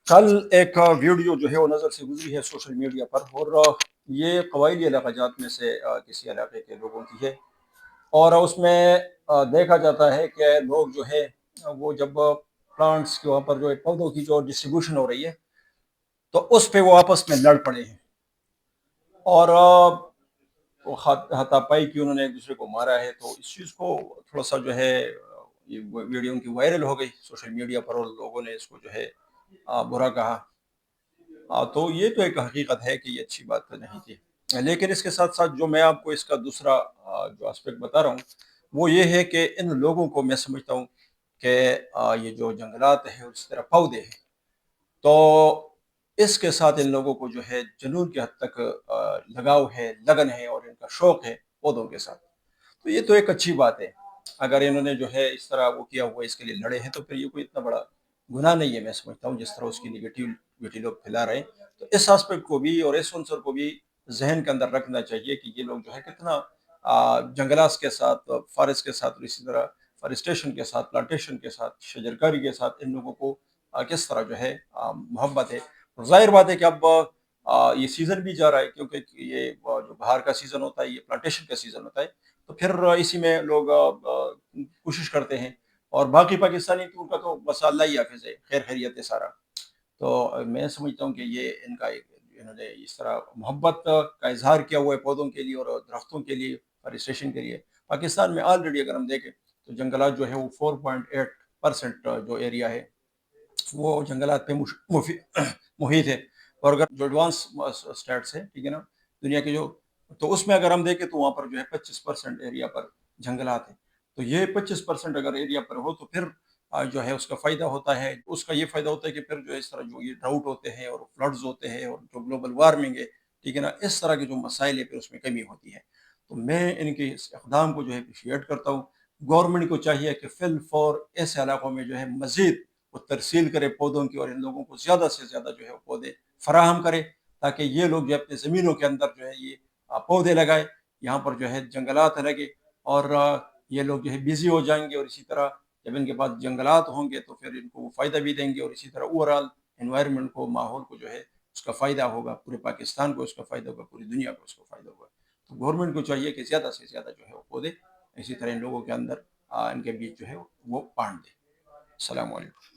कल एक वीडियो जो है वो नज़र से गुजरी है सोशल मीडिया पर। और ये कबायली इलाक़ाजात में से किसी इलाके के लोगों की है। और उसमें देखा जाता है कि लोग जो है वो जब प्लांट्स के वहाँ पर जो है पौधों की जो डिस्ट्रीब्यूशन हो रही है तो उस पे वो आपस में लड़ पड़े हैं। और वो हाथापाई की उन्होंने एक दूसरे को मारा है। तो इस चीज़ को थोड़ा सा जो है ये वीडियो उनकी वायरल हो गई सोशल मीडिया पर और लोगों ने इसको जो है बुरा कहा। तो ये तो एक हकीकत है कि ये अच्छी बात तो नहीं थी। लेकिन इसके साथ-साथ जो मैं आपको इसका दूसरा जो एस्पेक्ट बता रहा हूँ, वो ये है कि इन लोगों को मैं समझता हूँ कि ये जो जंगलात हैं और इस तरह पौधे हैं, तो इसके साथ इन लोगों को जो है जुनून की हद तक लगाव है, लगन है और इनका शौक है पौधों के साथ। तो ये तो एक अच्छी बात है। अगर इन्होंने जो है इस तरह वो किया हुआ है, इसके लिए लड़े हैं, तो फिर ये कोई इतना बड़ा गुनाह नहीं है मैं समझता हूँ, जिस तरह उसकी नेगेटिविटी लोग फैला रहे हैं। तो इस एस्पेक्ट को भी और इस उन्सर को भी ज़हन के अंदर रखना चाहिए कि ये लोग जो है कितना जंगलात के साथ, फॉरेस्ट के साथ और इसी तरह फॉरेस्टेशन के साथ, प्लांटेशन के साथ, शजरकारी के साथ इन लोगों को किस तरह जो है मोहब्बत है। ज़ाहिर बात है कि अब ये सीज़न भी जा रहा है, क्योंकि ये जो बहार का सीज़न होता है, ये प्लांटेशन का सीज़न होता है। तो फिर इसी में लोग कोशिश करते हैं। और बाकी पाकिस्तानी तो उनका तो बस अल्लाह ही हाफ़िज़ है, खैर खैरियत है सारा। तो मैं समझता हूँ कि ये इनका एक इन्होंने इस तरह मोहब्बत का इज़हार किया हुआ है पौधों के लिए और दरख्तों के लिए, फॉरेस्टेशन के लिए। पाकिस्तान में ऑलरेडी अगर हम देखें तो जंगलात जो है वो 4.8% जो एरिया है वो जंगलात पे मुहित है। और अगर जो एडवांस स्टेट्स है, ठीक है ना, दुनिया के जो, तो उसमें अगर हम देखें तो वहाँ पर जो है 25% एरिया पर जंगलात है। तो ये 25% अगर एरिया पर हो तो फिर जो है उसका फ़ायदा होता है। उसका ये फ़ायदा होता है कि फिर जो है इस तरह जो ये ड्राउट होते हैं और फ्लड्स होते हैं और जो ग्लोबल वार्मिंग है, ठीक है ना, इस तरह के जो मसाइल है फिर उसमें कमी होती है। तो मैं इनके इस इक़दाम को जो है एप्रिशिएट करता हूँ। गवर्नमेंट को चाहिए कि फ़िल फॉर ऐसे इलाकों में जो है मज़ीद वो तरसील करे पौधों की और इन लोगों को ज़्यादा से ज़्यादा जो है वो पौधे फराहम करे, ताकि ये लोग जो है अपनी ज़मीनों के अंदर जो है ये पौधे लगाए, यहाँ पर जो है जंगलात लगे। और ये लोग जो है बिज़ी हो जाएंगे और इसी तरह जब इनके पास जंगलात होंगे तो फिर इनको वो फ़ायदा भी देंगे और इसी तरह ओवरऑल एनवायरनमेंट को, माहौल को जो है उसका फ़ायदा होगा, पूरे पाकिस्तान को उसका फ़ायदा होगा, पूरी दुनिया को उसका फ़ायदा होगा। तो गवर्नमेंट को चाहिए कि ज़्यादा से ज़्यादा जो है वो पौधे इसी तरह इन लोगों के अंदर इनके बीच जो है वो बाँट दें। अस्सलाम वालेकुम।